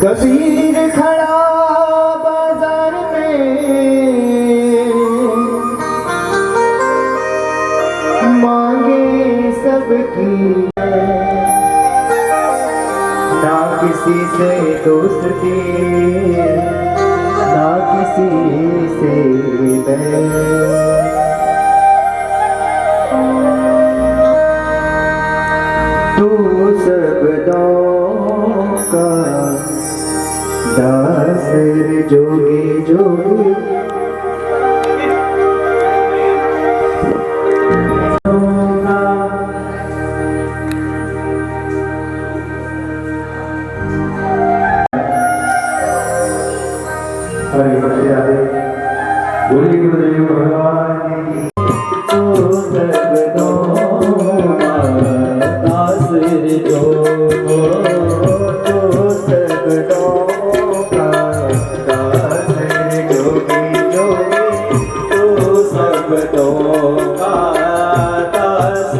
कबीर खड़ा बाजार में मांगे सबकी, ना किसी से दोस्ती ना किसी से बैर। तू सबदों का दास जोगी जोगी, बोलिए गुरुदेव भगवान की। तो सबदों का दास जो, तो सबदों का दास जोगी जोगी, तो सबदों का दास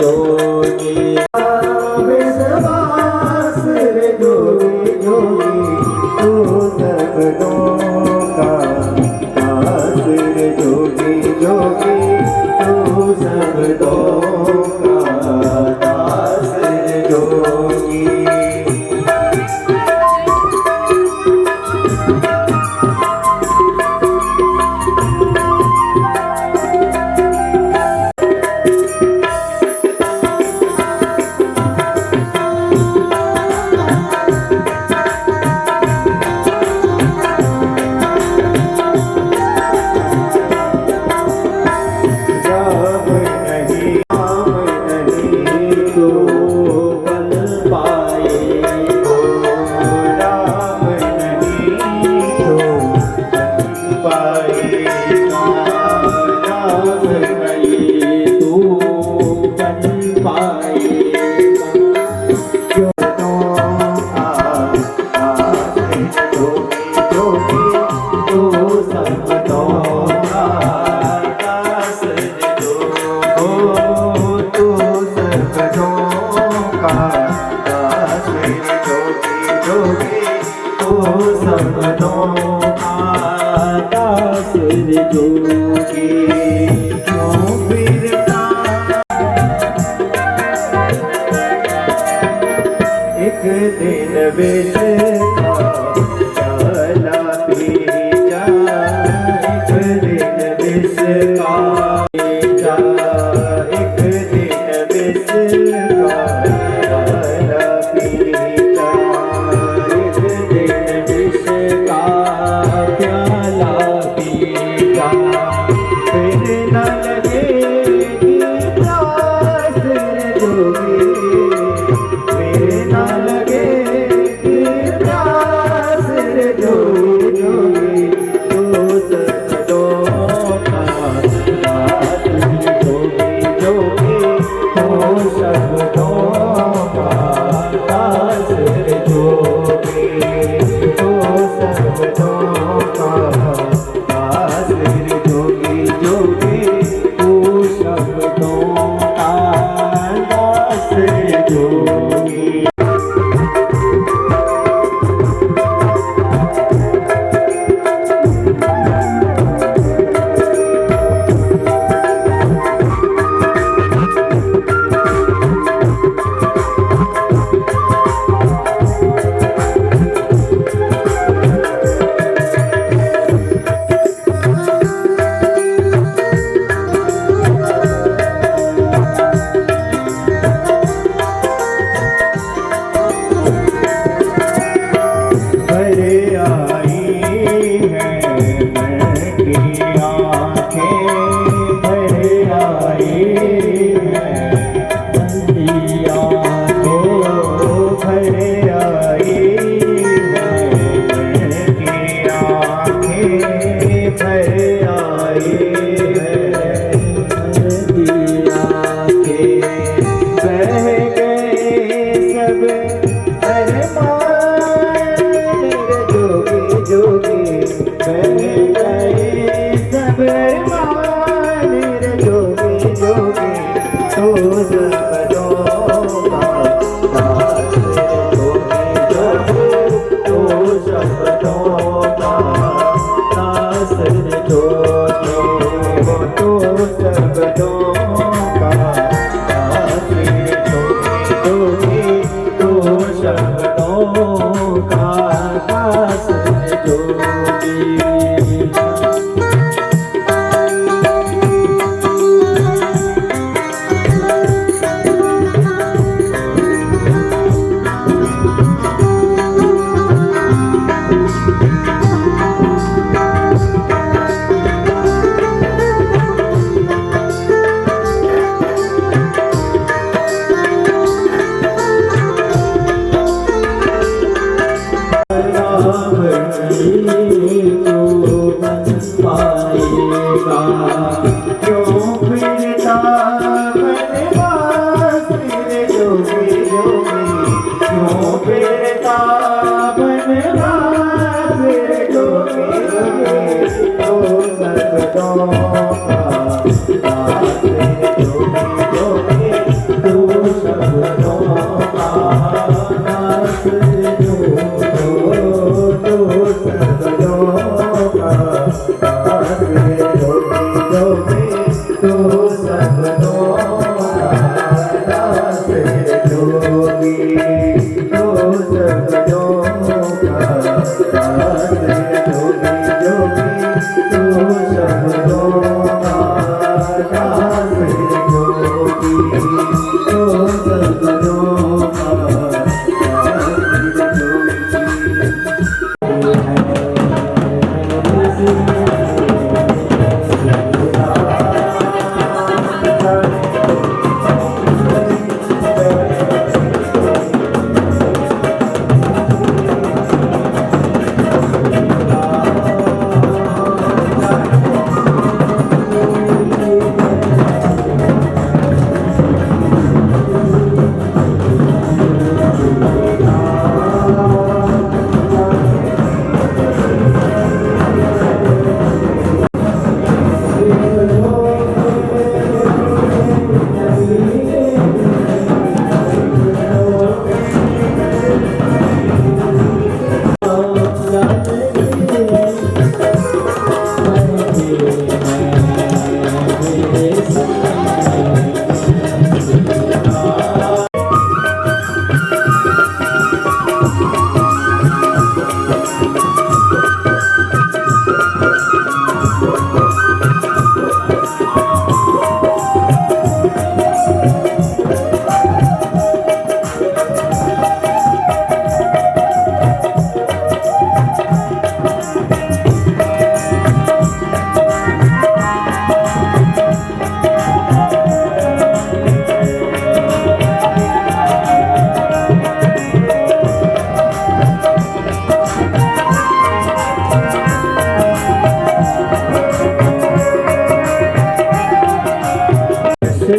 जोगी, विश्वास जोगी जोगी, तो सबदों का दास जोगी जोगी, तो सबदों का दास जोगी। एक दिन बिसरा चला पी जा, एक दिन बिसरा जा, एक दिन बिसरा चला पी जा, एक दिन बिसरा प्याला पी जा, फिर न लगेगी प्यास जोगी, फिर न लगेगी प्यास जोगी जोगी, तो सबदों का दास जोगी जोगी, तो सबदों का दास जोगी, तो सबदों का दास जोगी जोगी, तो सबदों का दास जोगी।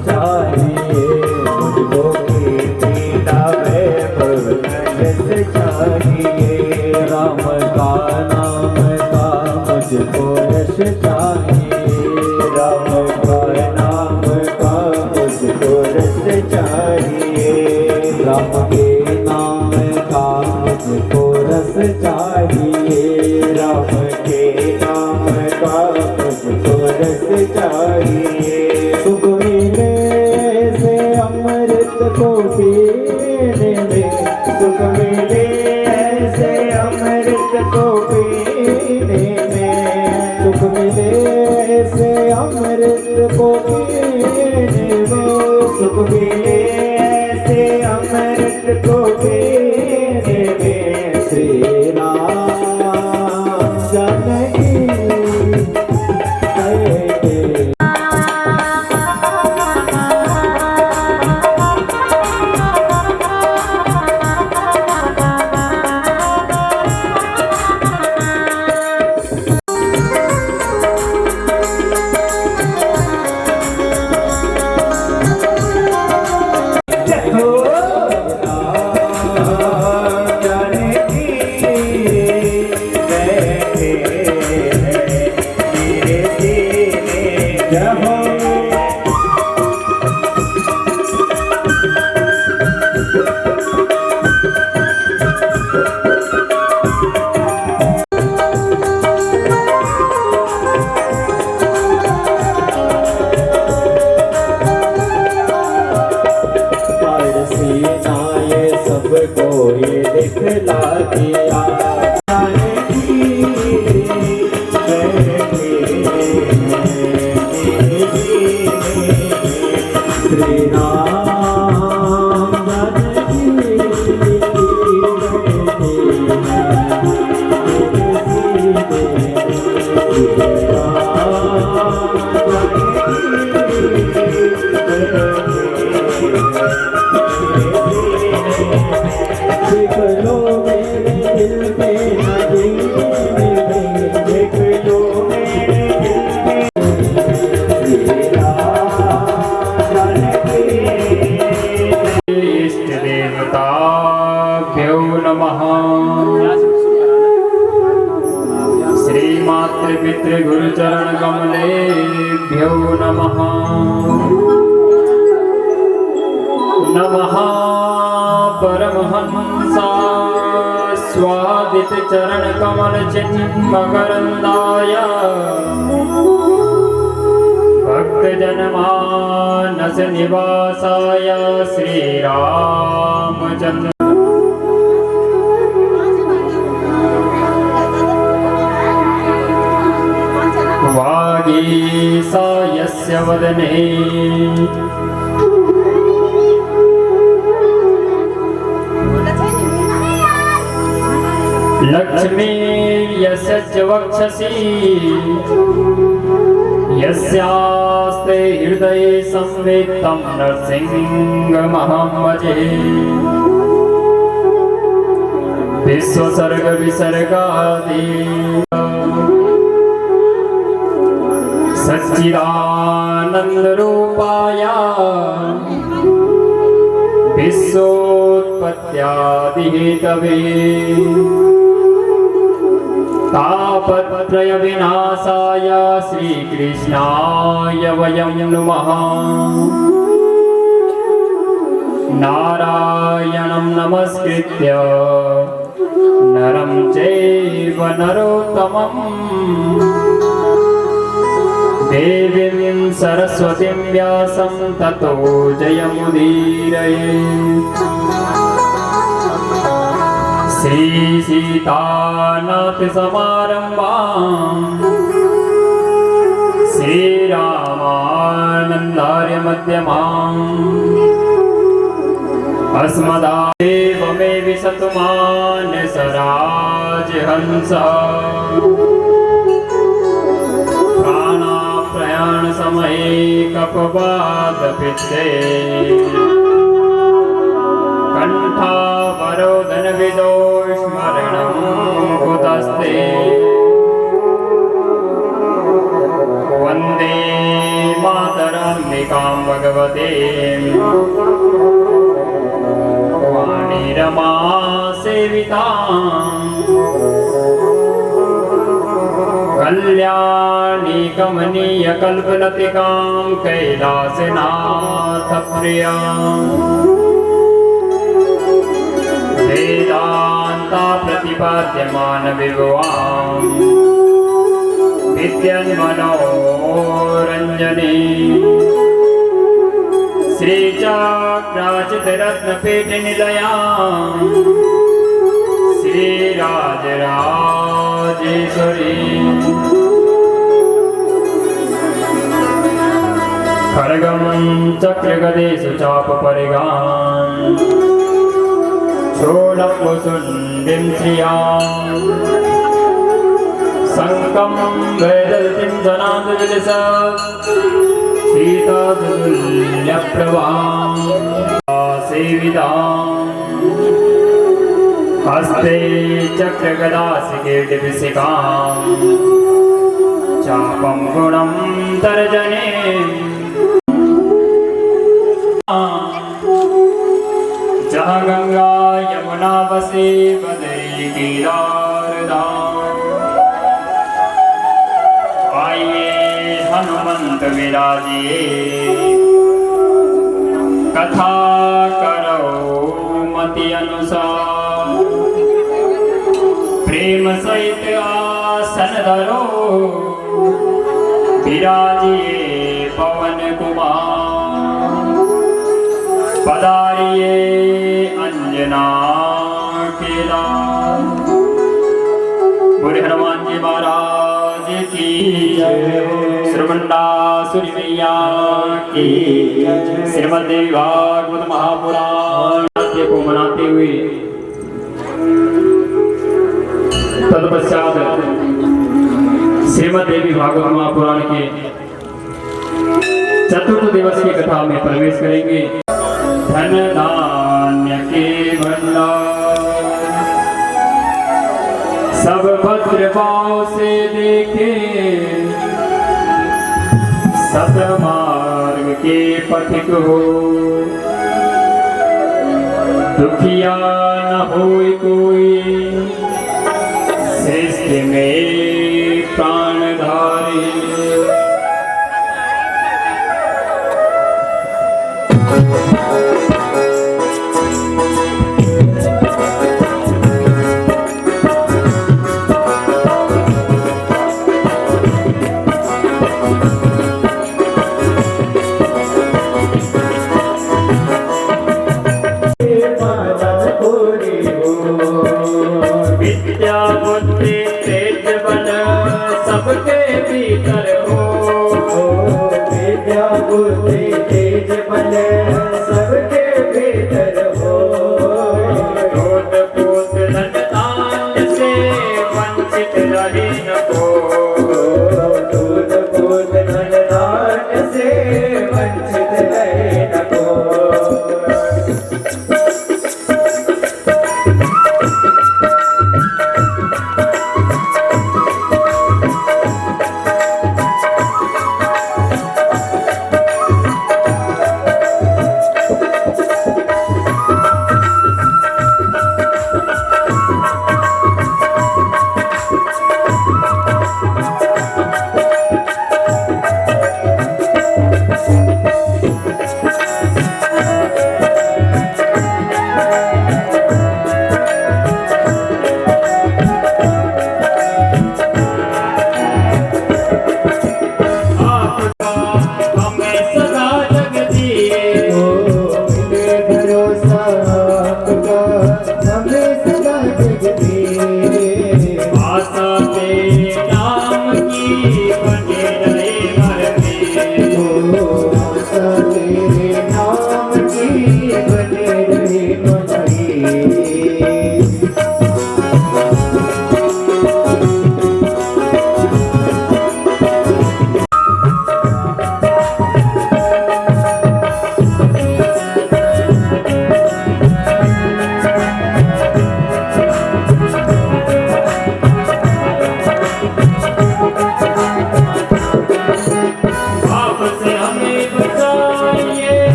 चाहिए, मुझको कीर्ति का वैभव यश चाहिए। राम का नाम का मुझको यश चाहिए, राम का नाम का मुझको यश चाहिए। राम के नाम का मुझको रस चाहिए, राम के नाम का मुझको रस चाहिए। सुख मिले से अमृत को पीने में, सुख मिले से अमृत को पीने में, सुख मिले से अमृत को पीने में, सुख मिले से अमृत को पीने में। श्री राम जानकी सबको ये दिखला दिया। श्री राम पितृगुरुचरण कमलेभ्यो नमः। नमः परमहंसा स्वादित चरण कमल चिन्मकरंदाय, भक्त जनमानस निवासाय श्री रामचंद्र। वागीसा यस्य वदने लक्ष्मी यस्य च वक्षसि, यस्यास्ते हृदये संवित्तं नरसिंहमहं भजे। विश्वसर्ग विसर्गादि सच्चिदानंद रूपाय, विश्वोत्पत्त्यादि हेतवे, तापत्रय विनाशाय श्री कृष्णाय वयं नमः। नारायणं नमस्कृत्य नरं चैव नरोत्तमं, देवीं सरस्वतीं व्यासं ततो जयमुदीरयेत्। श्री सीतानाथ समारंभां, श्री रामानंदार्य मध्यमाम्, अस्मदादेव मे विशतु मानसराज हंसः। प्रयाण समये कपवाद पित्ते, कंठावरोधन विदो स्मरणं कुतस्ते। वंदे मातरम्। जगदम्बिकां भगवते वाणी रमा सेविताम् कल्याणी कमनीय कल्पलतिकां कैलासनाथ प्रियाम् वेदान्ता प्रतिपाद्यमान विभवाम् विद्यन्मनोरञ्जनी श्रीचक्राचितरत्नपीठनिलयाम् श्रीराजराजेश्वरी खड्गं चक्रगदेषु चापपरिगान् शूलमुसुण्डिं श्रियाम् शङ्खं वैदल्तिं धनादविलस सीतातुल्यप्रभां सेविताम् हस्ते चक्रगदासिकेटिविशिखां चापं गुणं तर्जने जहाँ गंगा यमुना बसे बदरी केदारधाम आइए हनुमंत विराजिए कथा करो मति अनुसार प्रेम सहित आसन धरो विराजिए पवन कुमार पधारिए अंजना के लाल। बोले हनुमान जी महाराज की श्रीमंडासुरी मैया की श्रीमद्देवी भागवत महापुराण को मनाते हुए तत्पश्चात श्रीमद्देवी भागवत महापुराण के चतुर्थ दिवस की कथा में प्रवेश करेंगे। धन धान्य के भंडार सब भद्र भाव से देखे सतमार्ग के पथिक हो दुखिया न होए कोई सृष्टि में प्राण धारे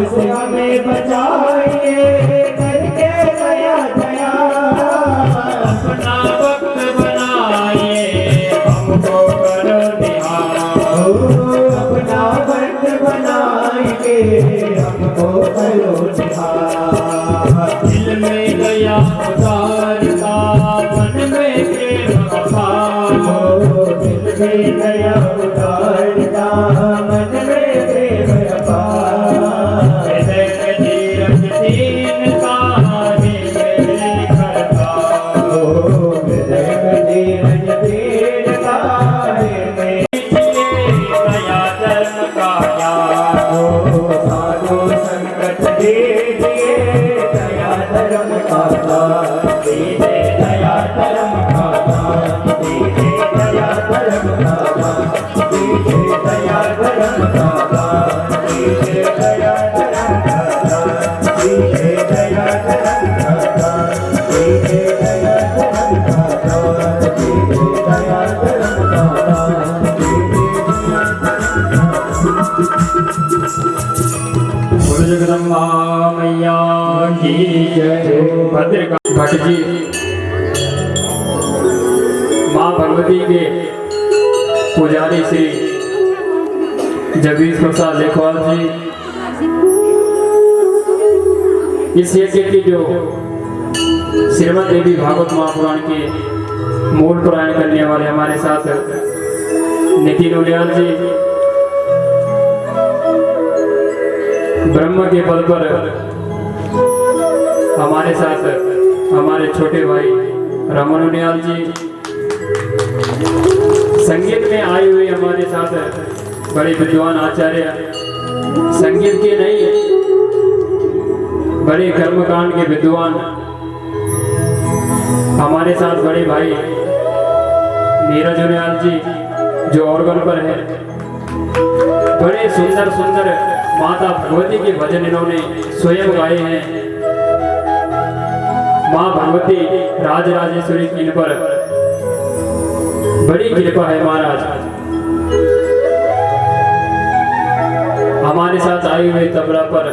से हमें बचाइए करके दया दया। अपना भक्त बनाइए हमको करो निहार। अपना भक्त बनाइए हमको करो निहार। दिल में दया उतारता मन में प्रेम अपार। दिल में दया उतारता मन में प्रेम अपार। हृदय में धीरज दीनता मेरे करता। हृदय में धीरज दीनता में दया धर्म का ज्ञान। साधु संकट दीजिए दया धर्म का दान। दीजिए दया धर्म का दान। दीजिए दया धर्म का दान। दीजिए दया धर्म का दान। दीजिए दया धर्म का दान। दीजिए दया धर्म का दान। दीजिए दया धर्म का दान। दीजिए दया धर्म का दान। बोलो जगदम्बा मैया की जय। भद्रकाली भट्ट जी माँ भगवती के पुजारी श्री जगदीश प्रसाद लेखवाल जी इस यज्ञ की जो श्रीमद देवी भागवत महापुराण के मूल पुराण करने वाले हमारे साथ नितिन उलियाल जी, ब्रह्म के पद पर हमारे साथ हमारे छोटे भाई रमन उनियाल जी, संगीत में आए हुए हमारे साथ बड़े विद्वान आचार्य, संगीत के नहीं बड़े कर्मकांड के विद्वान हमारे साथ बड़े भाई नीरज उनियाल जी जो ऑर्गन पर है। बड़े सुंदर सुंदर माता भगवती के भजन इन्होंने स्वयं गाए हैं। माँ भगवती राजराजेश्वरी की इन पर बड़ी कृपा है महाराज। हमारे साथ आए हुए तबला पर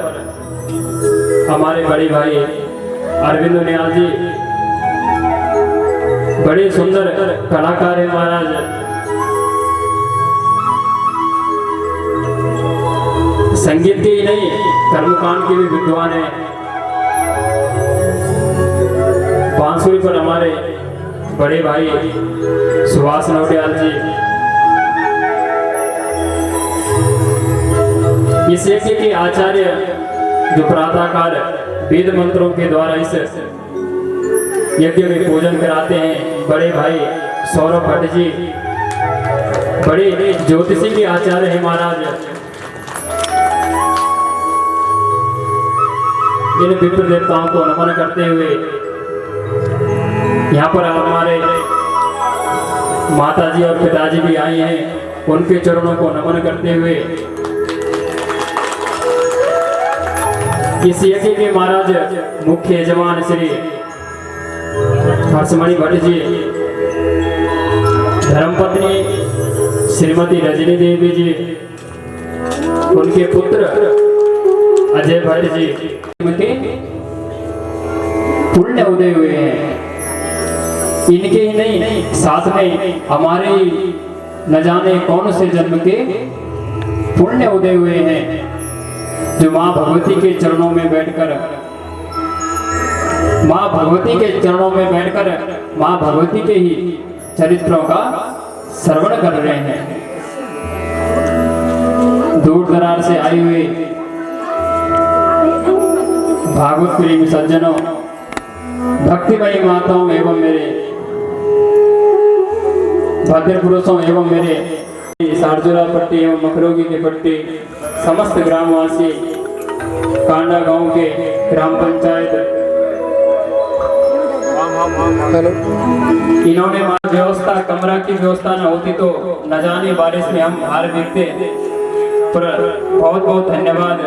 हमारे बड़े भाई अरविंद उनियाल जी बड़े सुंदर कलाकार है महाराज। संगीत के ही नहीं कर्मकांड के भी विद्वान हैं। बांसुरी पर हमारे बड़े भाई सुभाष नौटियाल जी, इस यज्ञ के आचार्य जो प्रातःकाल वेद मंत्रों के द्वारा इस यज्ञ में पूजन कराते हैं बड़े भाई सौरभ भट्ट जी, बड़े ज्योतिषी के आचार्य हैं महाराज। इन पितृ देवताओं को नमन करते हुए यहाँ पर हमारे माता जी और पिताजी भी आए हैं, उनके चरणों को नमन करते हुए इस यज्ञ के महाराज मुख्य यजमान श्री हर्षमणि भट्ट जी, धर्मपत्नी श्रीमती रजनी देवी जी, उनके पुत्र अजय भट्ट जी के पुण्य उदय हुए हैं। इनके ही नहीं साथ में हमारे न जाने कौन से जन्म के पुण्य उदय हुए हैं, जो माँ भगवती के चरणों में बैठकर माँ भगवती के चरणों में बैठकर माँ भगवती के ही चरित्रों का श्रवण कर रहे हैं। दूर दरार से आए हुए भागवत प्रेमी सज्जनों, भक्तिमयी माताओं एवं मेरे भद्र पुरुषों एवं मेरे सारजुरा पट्टी एवं मखरोगी के पट्टी समस्त ग्रामवासी, कांडा गांव के ग्राम पंचायत, इन्होंने व्यवस्था कमरा की व्यवस्था न होती तो न जाने बारिश में हम हार दिखते। पर बहुत बहुत धन्यवाद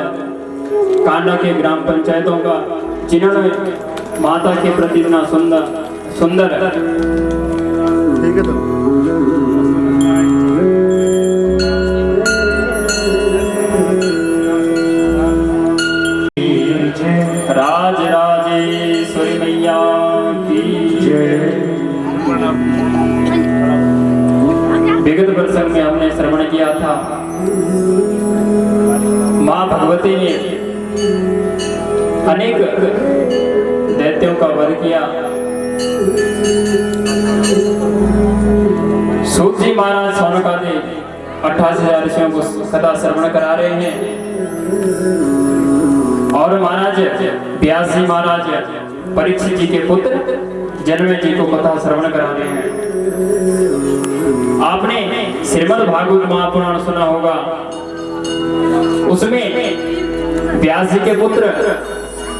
कांडा के ग्राम पंचायतों का, जिन्होंने माता के प्रति इतना सुंदर ठीक है तो राज राजेश्वरी मैया की जय। विगत प्रसंग में हमने श्रवण किया था, मां भगवती ने अनेक दैत्यों का वध किया। सूत जी महाराज सौनकादि 28,000 ऋषियों को कथा श्रवण करा रहे हैं और महाराज व्यास जी महाराज परीक्षित जी के पुत्र जन्मे जी को कथा श्रवण करा रहे हैं। आपने श्रीमद् भागवत महापुराण सुना होगा, उसमें व्यास जी के पुत्र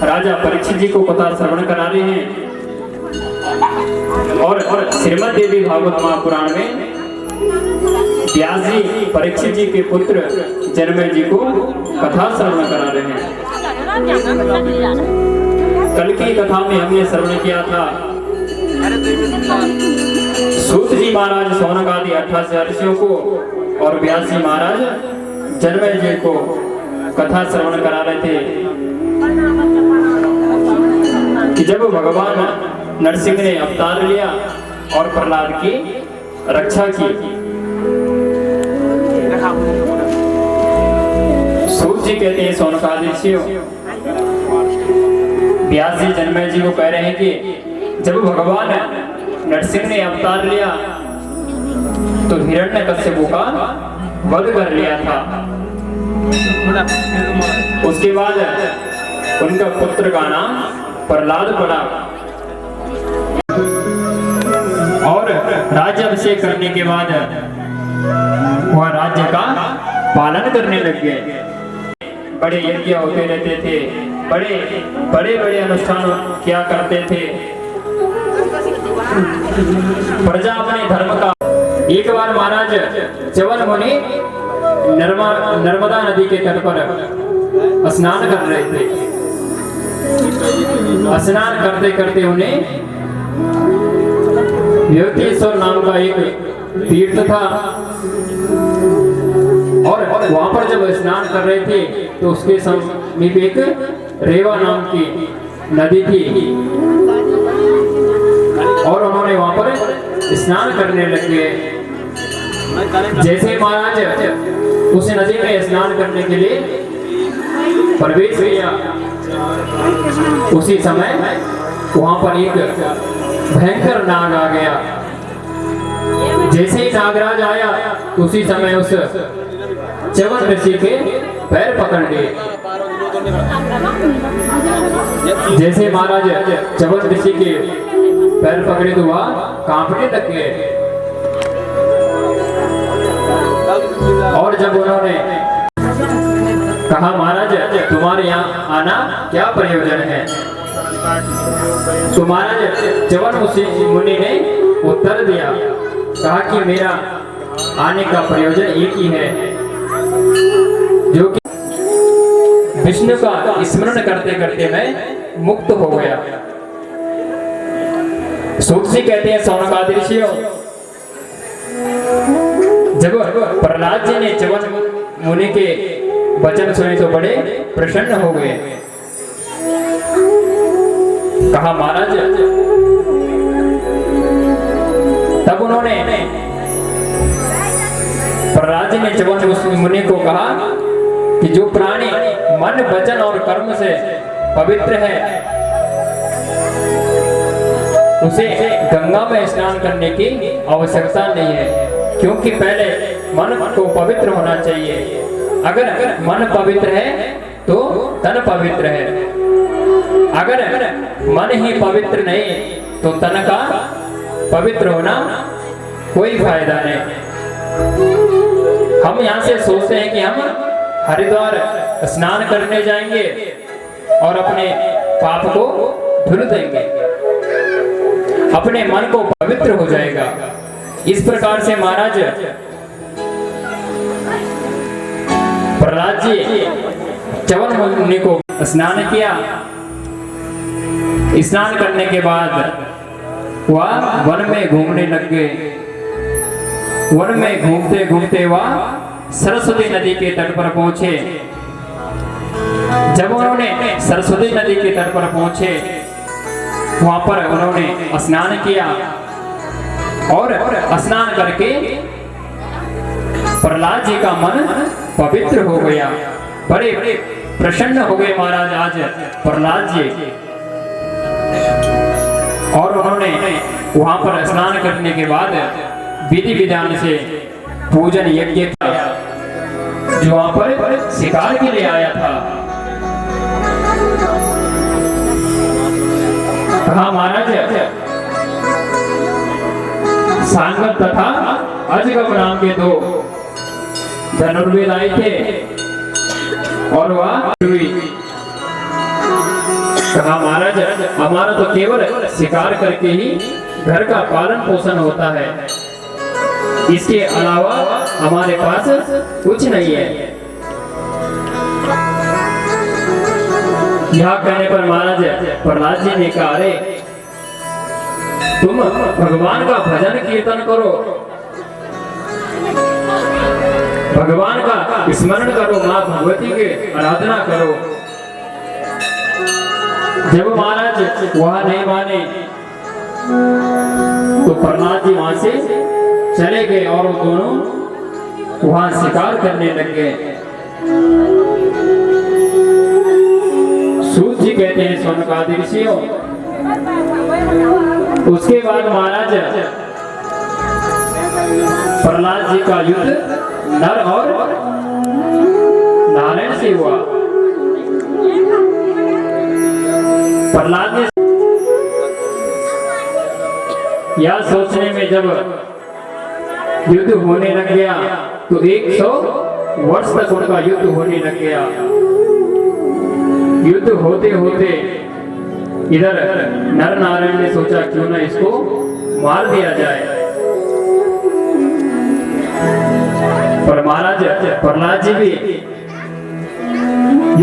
राजा परीक्षित जी को कथा श्रवण करा रहे हैं और श्रीमद् देवी भागवत महापुराण में व्यास जी परीक्षित जी के पुत्र जन्मे जी को कथा श्रवण करा रहे हैं। कल की कथा में हमने श्रवण किया था, सूत जी महाराज सौनक आदि 28,000 ऋषियों को और व्यास जी महाराज जन्मे जी को कथा श्रवण करा रहे थे कि जब भगवान नरसिंह ने अवतार लिया और प्रहलाद की रक्षा की। सूत जी कहते हैं सौनकादि ऋषियों, व्यास जी जन्मे जी को कह रहे हैं कि जब भगवान नरसिंह ने अवतार लिया तो हिरण्यकश्यप का वध कर लिया था। उसके बाद उनका पुत्र का नाम प्रहलाद पड़ा और राज्याभिषेक करने के बाद वह राज्य का पालन करने लग गए। बड़े यज्ञ होते रहते थे, बड़े अनुष्ठान किया करते थे। प्रजा अपने धर्म का। एक बार महाराज च्यवन मुनि नर्मदा नदी के तट पर स्नान कर रहे थे। स्नान करते करते उन्हें योगेश्वर नाम का एक तीर्थ था और वहां पर जब स्नान कर रहे थे तो उसके समीप एक रेवा नाम की नदी थी और उन्होंने वहां पर स्नान करने लगे। जैसे महाराज उस नदी में स्नान करने के लिए प्रवेश किया, उसी समय वहां पर एक भयंकर नाग आ गया। जैसे ही नागराज आया उसी समय उस च्यवन ऋषि के पैर पकड़ लिए। जैसे महाराज च्यवन ऋषि के पैर पकड़े तो वह कांपने लग गए और जब उन्होंने कहा महाराज तुम्हारे यहाँ आना क्या प्रयोजन है, तो महाराज च्यवन मुनि ने उत्तर दिया, कहा कि मेरा आने का प्रयोजन एक ही है, जो कि विष्णु का स्मरण करते करते मैं मुक्त हो गया। सूत जी कहते हैं सौनकादि ऋषियों, जब प्रहलाद जी ने च्यवन मुनि के वचन सुने तो बड़े प्रसन्न हो गए। कहा महाराज, तब उन्होंने प्रहलाद जी ने च्यवन मुनि को कहा कि जो प्राणी मन वचन और कर्म से पवित्र है उसे गंगा में स्नान करने की आवश्यकता नहीं है, क्योंकि पहले मन को पवित्र होना चाहिए। अगर मन पवित्र है तो तन पवित्र है, अगर मन ही पवित्र नहीं तो तन का पवित्र होना कोई फायदा नहीं। हम यहाँ से सोचते हैं कि हम हरिद्वार स्नान करने जाएंगे और अपने पाप को धुल देंगे, अपने मन को पवित्र हो जाएगा। इस प्रकार से महाराज प्रहलाद जी च्यवन मुनि को स्नान किया। स्नान करने के बाद वह वन में घूमने लग गए। वन में घूमते घूमते वह सरस्वती नदी के तट पर पहुंचे। जब उन्होंने सरस्वती नदी के तट पर पहुंचे, वहां पर उन्होंने स्नान किया और स्नान करके प्रहलाद जी का मन पवित्र हो गया। बड़े प्रसन्न हो गए महाराज आज प्रहलाद जी, और उन्होंने वहां पर स्नान करने के बाद विधि विधान से पूजन यज्ञ किया, जो वहां पर शिकार के लिए आया था। कहा महाराज सांगत तथा अजगम नाम के दो धनुर्वेद आए थे और वह कहा महाराज हमारा तो केवल शिकार करके ही घर का पालन पोषण होता है, इसके अलावा हमारे पास कुछ नहीं है। यह कहने पर महाराज प्रहलाद जी ने कहा, अरे तुम भगवान का भजन कीर्तन करो, भगवान का स्मरण करो, मां भगवती की आराधना करो। जब महाराज वह नहीं माने तो प्रहलाद जी वहां से चले गए और वो दोनों वहां शिकार करने लग गए। सूत जी कहते हैं सोनकादि ऋषियों, उसके बाद महाराज प्रहलाद जी का युद्ध नर और नारायण से हुआ। प्रहलाद ने यह सोचने में जब युद्ध होने लग गया तो 100 वर्ष तक उनका युद्ध होने लग गया। युद्ध होते होते इधर नर नारायण ने सोचा क्यों ना इसको मार दिया जाए, पर महाराज प्रहलाद जी भी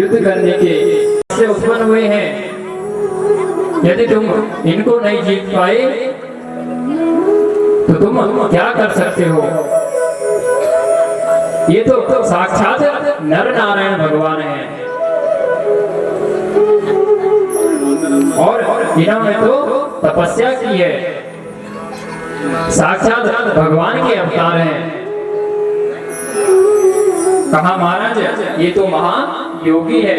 युद्ध करने के से उत्पन्न हुए हैं। यदि तुम इनको नहीं जीत पाए तो तुम क्या कर सकते हो। ये तो साक्षात नर नारायण भगवान हैं और इन्होंने तो तपस्या की है, साक्षात भगवान के अवतार हैं। कहा महाराज ये तो महायोगी है,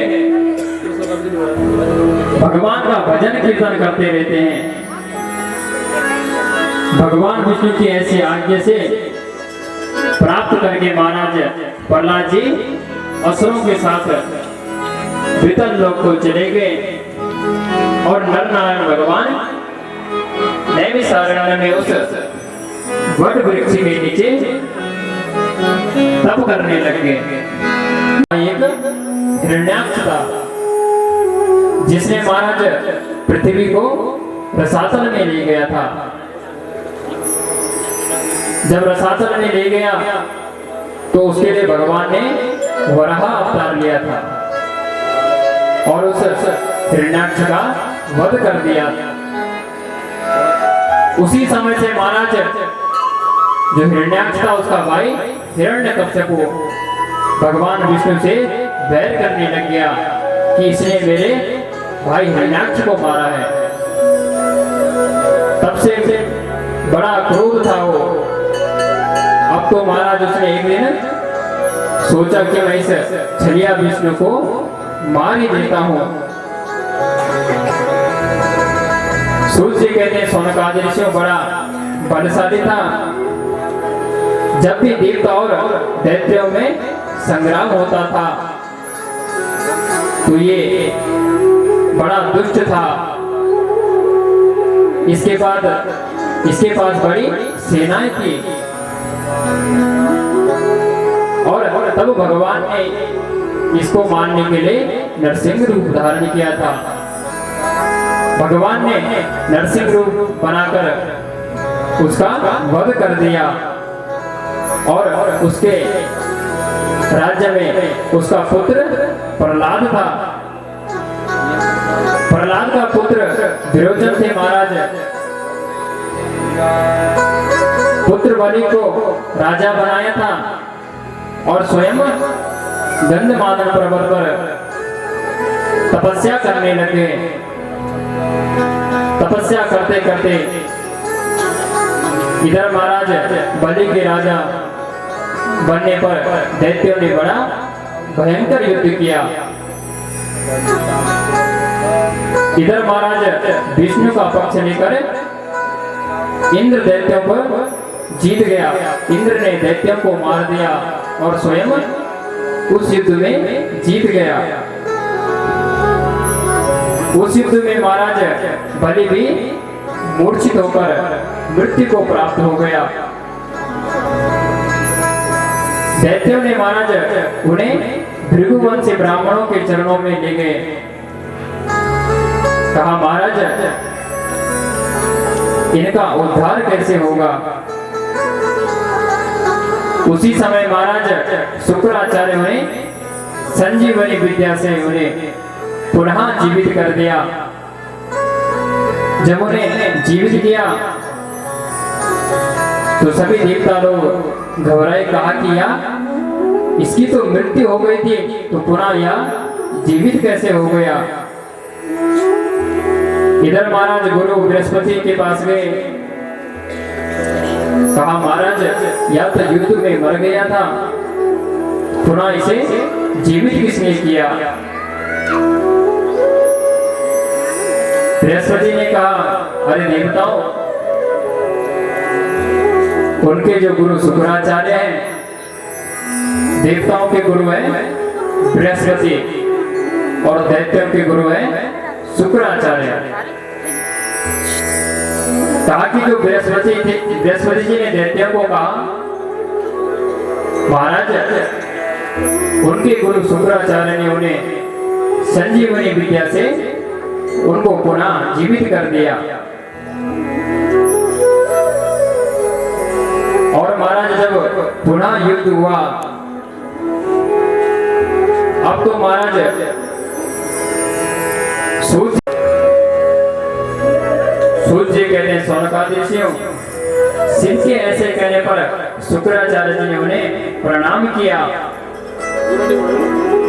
भगवान का भजन कीर्तन करते रहते हैं। भगवान विष्णु की ऐसी आज्ञा से प्राप्त करके महाराज प्रहलाद जी असुरों के साथ वितल लोक को चले गए और नर नारायण भगवान नैमिषारण्य में उस वट वृक्ष के नीचे तप करने लगे। एक हिरण्याक्ष था जिसने महाराज पृथ्वी को रसातल में ले गया था। जब रसातल में ले गया तो उसके लिए भगवान ने वराह अवतार लिया था और उस हिरण्याक्ष का वध कर दिया। उसी समय से महाराज जो हिरण्याक्ष था उसका भाई हिरण्यकश्यप भगवान विष्णु से वैर करने लग गया कि इसने मेरे भाई हिरण्याक्ष को मारा है। तब से बड़ा क्रोध था वो। अब तो महाराज उसने एक दिन सोचा कि मैं इस छलिया विष्णु को मार ही देता हूं। सूर्य कहते हैं सोनकादि ऋषि बड़ा बलशाली था। जब भी देवता और दैत्यों में संग्राम होता था तो ये बड़ा दुष्ट था। इसके पास बड़ी सेनाएं थी और तब भगवान ने इसको मारने के लिए नरसिंह रूप धारण किया था। भगवान ने नरसिंह रूप बनाकर उसका वध कर दिया और उसके राज्य में उसका पुत्र प्रहलाद था। प्रहलाद का पुत्र विरोचन थे महाराज। पुत्र बलि को राजा बनाया था और स्वयं गंधमादन पर्वत पर तपस्या करने लगे। तपस्या करते करते इधर महाराज बलि के राजा बनने पर दैत्यों ने बड़ा भयंकर युद्ध किया। इधर महाराज विष्णु का पक्ष लेकर इंद्र दैत्यों पर जीत गया। इंद्र ने दैत्यों को मार दिया और स्वयं उस युद्ध में जीत गया। उस युद्ध में महाराज बलि भी मूर्छित होकर मृत्यु को प्राप्त हो गया। दैत्यों ने महाराज उन्हें भृगुवंश से ब्राह्मणों के चरणों में ले गए। कहा महाराज इनका उद्धार कैसे होगा। उसी समय महाराज शुक्राचार्य ने संजीवनी विद्या से उन्हें पुनः जीवित कर दिया। जब उन्हें जीवित किया तो सभी देवता लोग घबराए। कहा कि यह इसकी तो मृत्यु हो गई थी तो पुनः यह जीवित कैसे हो गया। इधर महाराज गुरु बृहस्पति के पास गए। कहा महाराज यह तो युद्ध में मर गया था, पुनः इसे जीवित किसने किया। बृहस्पति ने कहा अरे देवताओं, उनके जो गुरु शुक्राचार्य हैं, देवताओं के गुरु हैं बृहस्पति और दैत्यों के गुरु हैं शुक्राचार्य। कहा कि जो बृहस्पति जी ने दैत्यों को कहा महाराज उनके गुरु शुक्राचार्य ने उन्हें संजीवनी विद्या से उनको पुनः जीवित कर दिया। और महाराज जब पुनः युद्ध हुआ, अब तो महाराज सूर्य कहते हैं सौनकादिशियों, शिव के ऐसे कहने पर शुक्राचार्य जी ने उन्हें प्रणाम किया।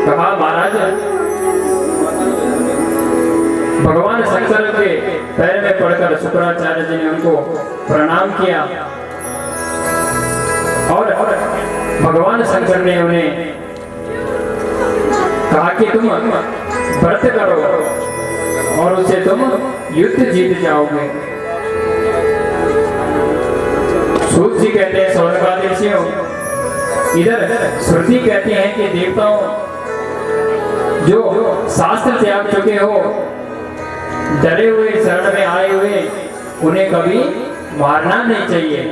कहा महाराज भगवान शंकर के पैर में पड़कर शुक्राचार्य जी ने उनको प्रणाम किया और भगवान शंकर ने उन्हें कहा कि तुम व्रत करो और उसे तुम युद्ध जीत जाओगे। सूत जी कहते हैं सौनकादिशियों, इधर श्रुति कहती है कि देवताओं जो शास्त्र त्याग चुके हो, डरे हुए शरण में आए हुए, उन्हें कभी मारना नहीं चाहिए।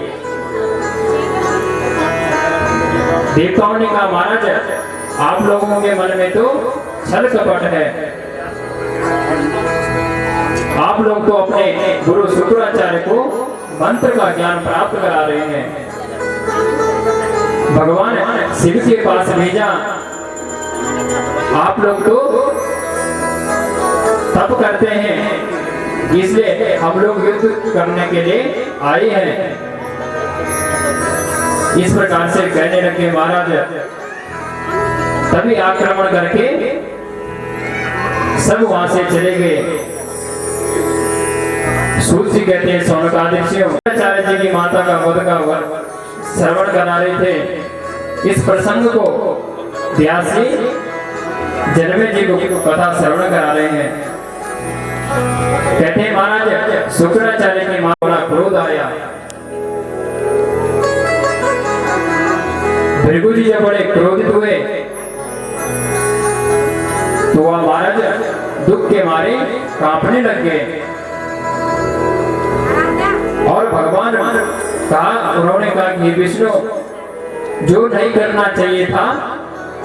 देवताओं ने कहा महाराज आप लोगों के मन में तो छल कपट है, आप लोग तो अपने गुरु शुक्राचार्य को मंत्र का ज्ञान प्राप्त करा रहे हैं। भगवान शिव के पास भेजा, आप लोग तो तप करते हैं, इसलिए हम लोग युद्ध करने के लिए आए हैं। इस प्रकार से कहने लगे महाराज। तभी आक्रमण करके सब वहां से चले गए। सूत जी कहते हैं सौनकादिशियों, आचार्य जी की माता का वध का श्रवण करा रहे थे। इस प्रसंग को व्यास जी जन्मे जी को कथा श्रवण करा रहे हैं। कहते हैं महाराज शुक्राचार्य की मां बड़ा क्रोध आया। भृगु जी जब बड़े क्रोधित हुए तो वह महाराज दुख के मारे कांपने लग गए और भगवान उन्होंने कहा कि विष्णु जो नहीं करना चाहिए था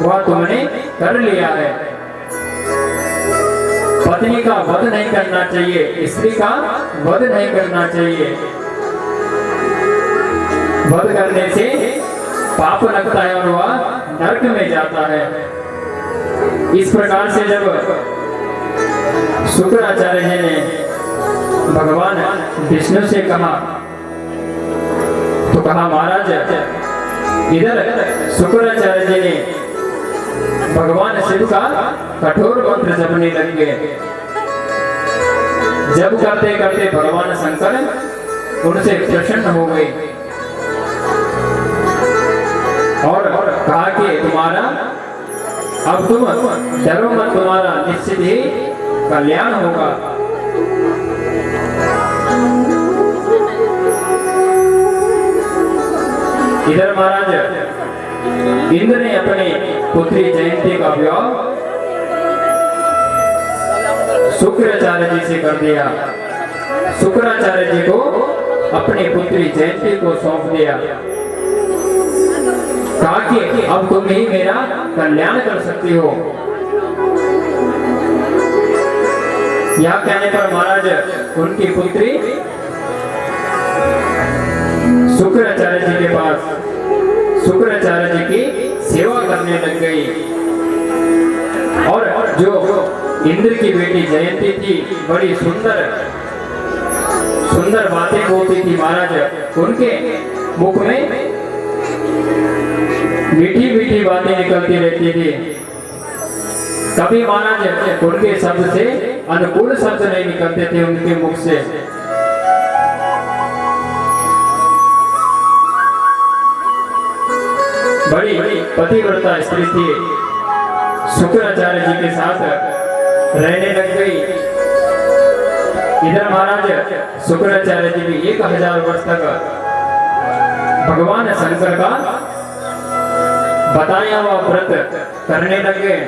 वह तुमने कर लिया है। पत्नी का वध नहीं करना चाहिए, स्त्री का वध नहीं करना चाहिए। वध करने से पाप लगता है और वह नरक में जाता है। इस प्रकार से जब शुक्राचार्य जी ने भगवान विष्णु से कहा तो कहा महाराज इधर शुक्राचार्य जी ने भगवान शिव का कठोर मंत्र जपने लग गए। जब करते करते भगवान शंकर उनसे प्रसन्न हो गए और कहा कि तुम्हारा अब तुम डरो मत, तुम्हारा निश्चित ही कल्याण होगा। इधर महाराज इंद्र ने अपनी पुत्री जयंती का विवाह शुक्राचार्य जी से कर दिया। शुक्राचार्य जी को अपनी पुत्री जयंती को सौंप दिया। कहा कि अब तुम ही मेरा कल्याण कर सकती हो। यह कहने पर महाराज उनकी पुत्री शुक्राचार्य जी के पास शुक्राचार्य जी की सेवा करने लग गई। और जो इंद्र की बेटी जयंती थी, बड़ी सुंदर सुंदर बातें होती थी महाराज। उनके मुख में मीठी मीठी बातें निकलती रहती थी। कभी महाराज उनके शब्द से अनुकूल शब्द नहीं निकलते थे उनके मुख से। बड़ी पतिव्रता स्त्री थी, शुक्राचार्य जी के साथ रहने लग गई। इधर महाराज शुक्राचार्य जी भी 1000 वर्ष तक भगवान शंकर का बताया हुआ व्रत करने लग गए।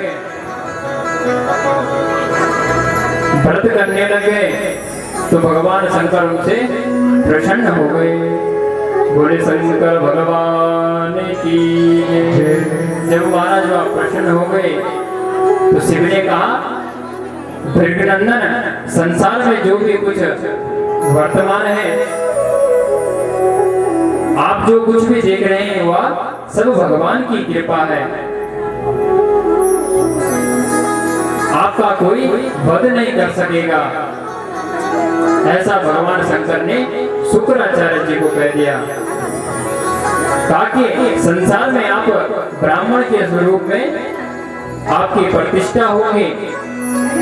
व्रत करने लगे तो भगवान शंकर उनसे प्रसन्न हो गए। बोले शंकर भगवान की जय। जब महाराज वह प्रसन्न हो गए तो शिव ने कहा, भृगनंदन, संसार में जो भी कुछ वर्तमान है, आप जो कुछ भी देख रहे हैं वह सब भगवान की कृपा है। आपका कोई वध नहीं कर सकेगा। ऐसा भगवान शंकर ने शुक्राचार्य जी को कह दिया, ताकि संसार में आप ब्राह्मण के स्वरूप में आपकी प्रतिष्ठा होगी।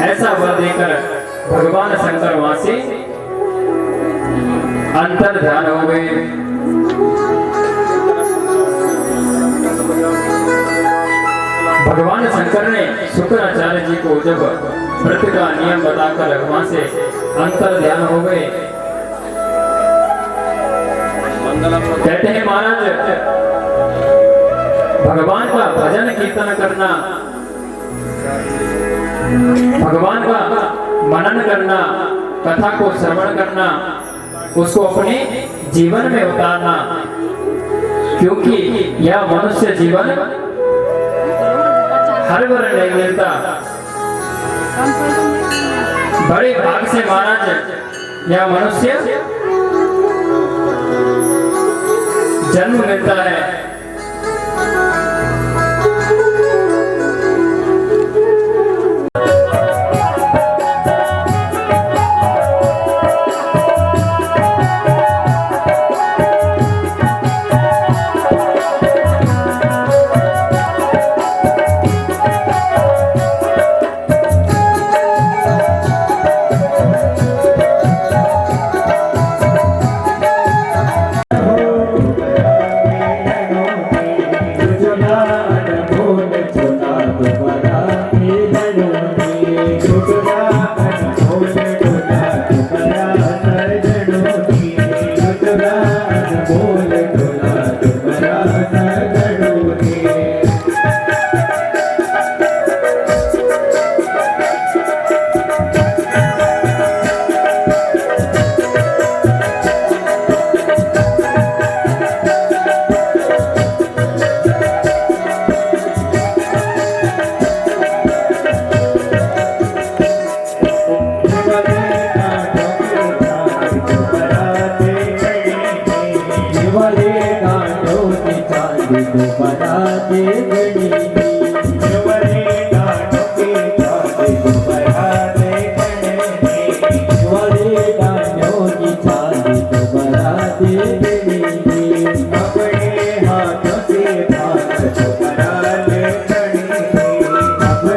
ऐसा वर देकर भगवान शंकर वहां से अंतर ध्यान हो गए। भगवान शंकर ने शुक्राचार्य जी को जब व्रत का नियम बताकर वहां से अंतर ध्यान हो गए, कहते हैं महाराज, भगवान का भजन कीर्तन करना, भगवान का मनन करना, कथा को श्रवण करना, उसको अपने जीवन में उतारना, क्योंकि यह मनुष्य जीवन हर बार नहीं मिलता। बड़े भाग से महाराज यह मनुष्य जन्म मिलता है। अपने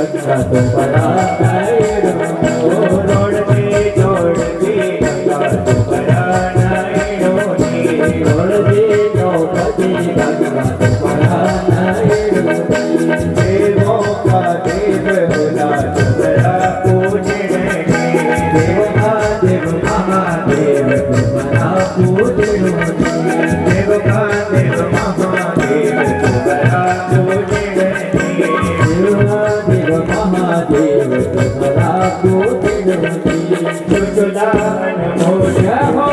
गंगा तुम्हारा नैनो रोड़ती चौड़ती गंगा तुम्हारा नैनो रोड़ती चौड़ती गंगा तुम्हारा नैनो देवों का देव होला तुम्हारा पूजने देव महादेव महादेव तुम्हारा पूजने देव का देव महादेव तुम्हारा पूजने देव महादेव तुम्हारा पूजने जुलान मोजा हो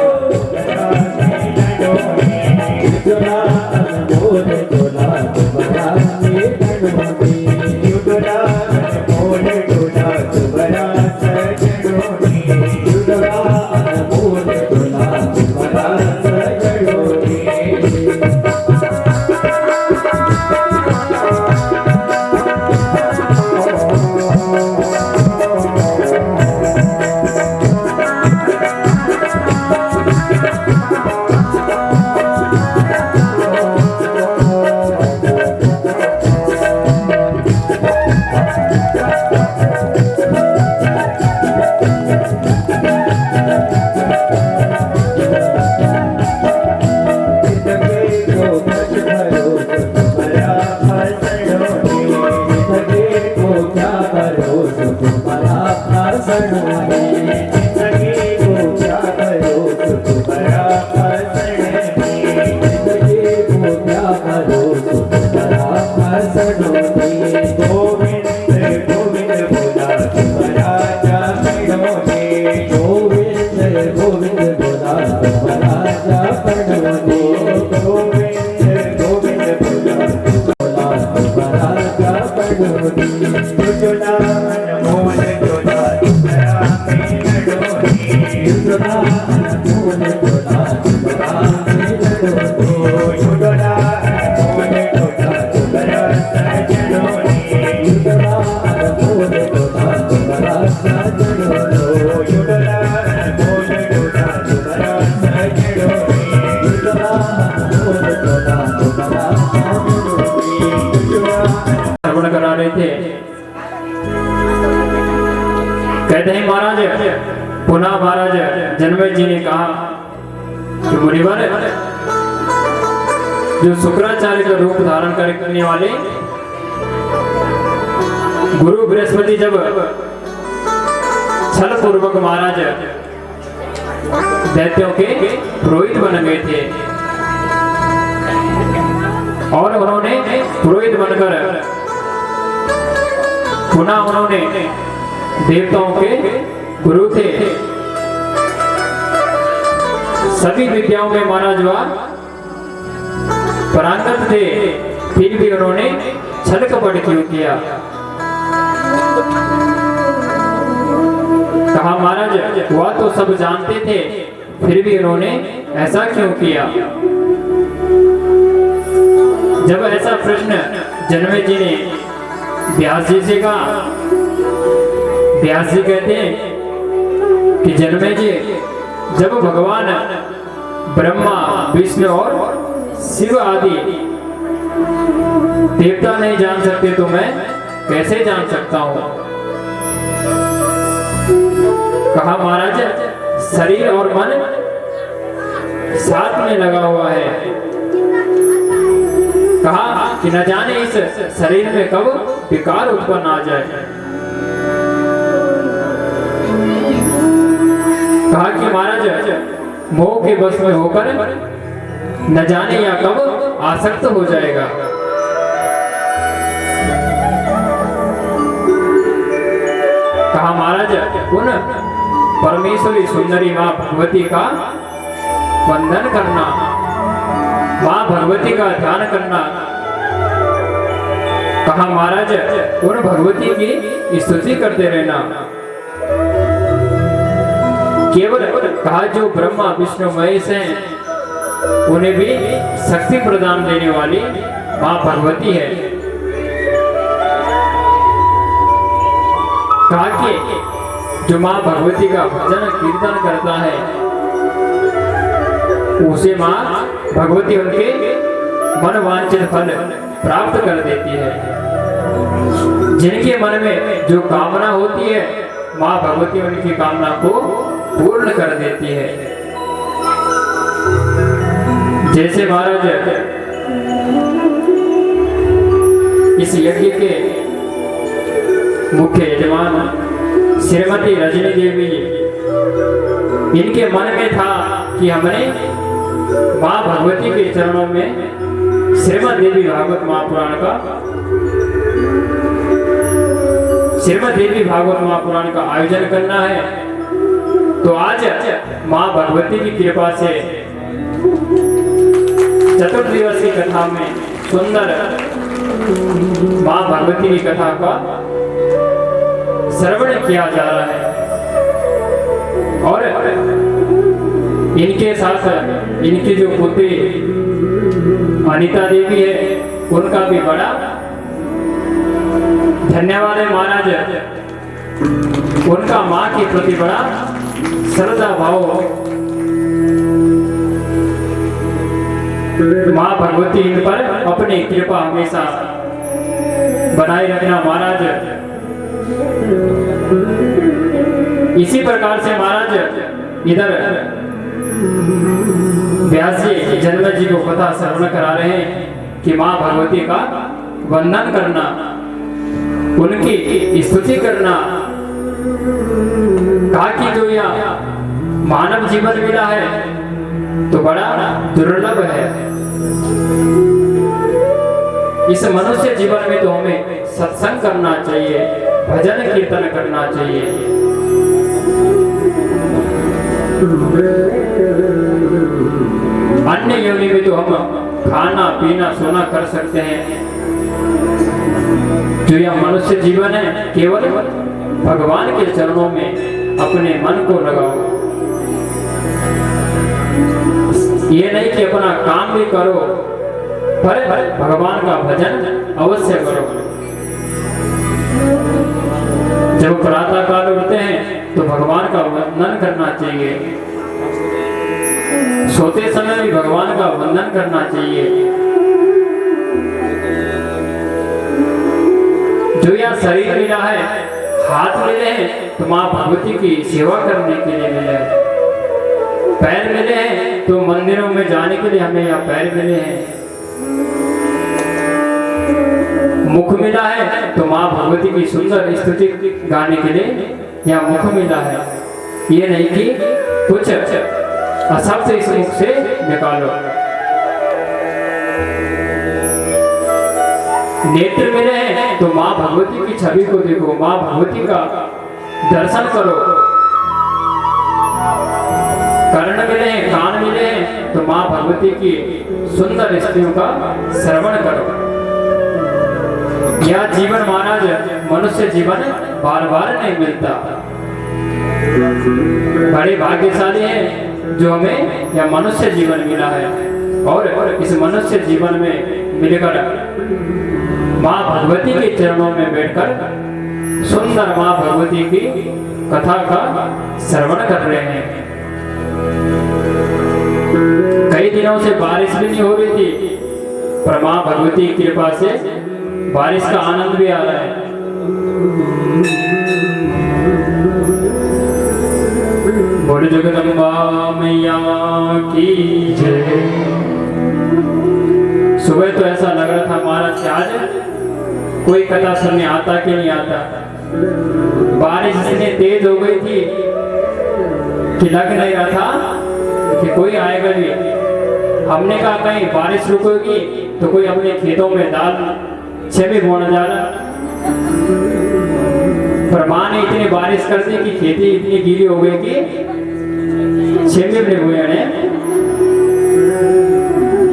जुलान मोज जुला तुम्हारा निधनोनी जुलान मोज जुला तुम्हारा सजनोनी जुलान मोज जुला तुम्हारा सजनोनी श्रवण करा रहे थे। कहते हैं महाराज, पुनः महाराज जन्मेजय जी ने कहा कि मुनिवर, जो शुक्राचार्य का रूप धारण करने वाले गुरु बृहस्पति जब छल पूर्वक महाराज दैत्यों के पुरोहित बन गए थे और उन्होंने पुरोहित बनकर पुनः उन्होंने देवताओं के गुरु थे, सभी विद्याओं में महाराज वह पारंगत थे, फिर भी उन्होंने छल कपट क्यों किया? कहा महाराज वह तो सब जानते थे, फिर भी उन्होंने ऐसा क्यों किया? जब ऐसा प्रश्न जन्मेजय जी ने व्यास जी से कहा, व्यास जी कहते हैं कि जन्मेजय जी, जब भगवान ब्रह्मा विष्णु और शिव आदि देवता नहीं जान सकते तो मैं कैसे जान सकता हूं? कहा महाराज शरीर और मन साथ में लगा हुआ है। कहा कि न जाने इस शरीर में कब विकार उत्पन्न आ जाए। कहा कि महाराज मोह के वश में होकर न जाने या कब आसक्त हो जाएगा। कहा महाराज उन परमेश्वरी सुंदरी मां भगवती का वंदन करना, मां भगवती का ध्यान करना। कहा महाराज उन भगवती की स्तुति करते रहना। केवल कहा जो ब्रह्मा विष्णु महेश हैं उन्हें भी शक्ति प्रदान देने वाली मां भगवती है। कहा कि जो मां भगवती का भजन कीर्तन करता है उसे मां भगवती उनके मनवांछित फल प्राप्त कर देती है। जिनके मन में जो कामना होती है माँ भगवती उनकी कामना को पूर्ण कर देती है। जैसे महाराज इस यज्ञ के मुख्य यजमान श्रीमती रजनी देवी, इनके मन में था कि हमने माँ भगवती के चरणों में श्रीमद देवी भागवत महापुराण का आयोजन करना है। तो आज माँ भगवती की कृपा से चतुर्दिवसीय कथा में सुंदर माँ भगवती की कथा का श्रवण किया जा रहा है। और इनके साथ इनकी जो पुत्री अनीता देवी है उनका भी बड़ा धन्यवाद है महाराज। उनका माँ के प्रति बड़ा श्रद्धा भाव, माँ भगवती इन पर अपनी कृपा हमेशा बनाए रखना महाराज। इसी प्रकार से महाराज इधर व्यास जी जन्म जी को कथा श्रवण करा रहे हैं कि माँ भगवती का वंदन करना, उनकी स्तुति करना, कहा कि जो यह मानव जीवन मिला है तो बड़ा दुर्लभ है। इस मनुष्य जीवन में तो हमें सत्संग करना चाहिए, भजन कीर्तन करना चाहिए। अन्य योनि में तो हम खाना पीना सोना कर सकते हैं। जो यह मनुष्य जीवन है केवल भगवान के चरणों में अपने मन को लगाओ। ये नहीं कि अपना काम भी करो, पर भगवान का भजन अवश्य करो। जब प्रातः काल उठते हैं तो भगवान का वंदन करना चाहिए, सोते समय भी भगवान का वंदन करना चाहिए। जो यह शरीर मिला है, हाथ मिले हैं तो माँ भगवती की सेवा करने के लिए मिले हैं, पैर मिले हैं तो मंदिरों में जाने के लिए हमें यह पैर मिले हैं, मुख मिला है तो माँ भगवती की सुंदर स्तुति गाने के लिए यह मुख मिला है। ये नहीं कि कुछ अशब्द इस मुख से निकालो। नेत्र मिले हैं तो माँ भगवती की छवि को देखो, माँ भगवती का दर्शन करो। कर्ण मिले हैं, कान मिले हैं तो माँ भगवती की सुंदर स्तुतियों का श्रवण करो। यह जीवन महाराज मनुष्य जीवन बार बार नहीं मिलता। बड़े भाग्यशाली हैं जो हमें यह मनुष्य जीवन मिला है। और इस मनुष्य जीवन में मिलकर माँ भगवती के चरणों में बैठकर सुंदर माँ भगवती की कथा का श्रवण कर रहे हैं। कई दिनों से बारिश भी नहीं हो रही थी, पर माँ भगवती की कृपा से बारिश का आनंद भी आ रहा है। बोल जगदम्बा मैया की जय। सुबह तो ऐसा लग रहा था महाराज कि आज कोई कथा सुनने आता कि नहीं आता। बारिश इतनी तेज हो गई थी कि लग नहीं रहा था कि कोई आएगा नहीं। हमने कहा कहीं बारिश रुकेगी तो कोई अपने खेतों में दाल छेबे बोना जा रहा, पर माँ ने इतनी बारिश कर दी कि खेती इतनी गीली हो गई कि छेबे में हुए हैं।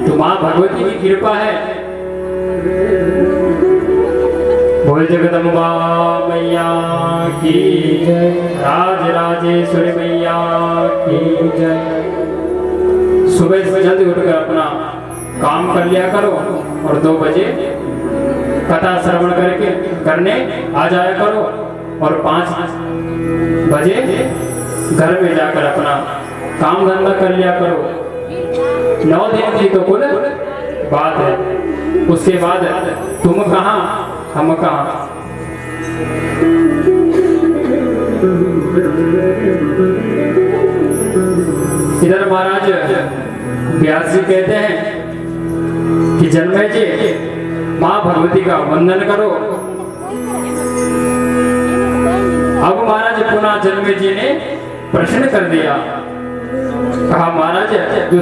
तो माँ भगवती की कृपा है। बोल जगदम्बा मैया की जय, राज राजेश्वरी मैया की जय। सुबह से जल्दी उठकर अपना काम कर लिया करो और 2 बजे कथा श्रवण करने आ जाया करो और 5 बजे घर में जाकर अपना काम धंधा कर लिया करो। 9 दिन की तो कुल बात है। उसके बाद तुम कहाँ हम कहाँ। इधर महाराज व्यास जी कहते हैं कि जन्मे जी माँ भगवती का वंदन करो। अब महाराज पुनः जन्मे जी ने प्रश्न कर दिया, कहा महाराज जो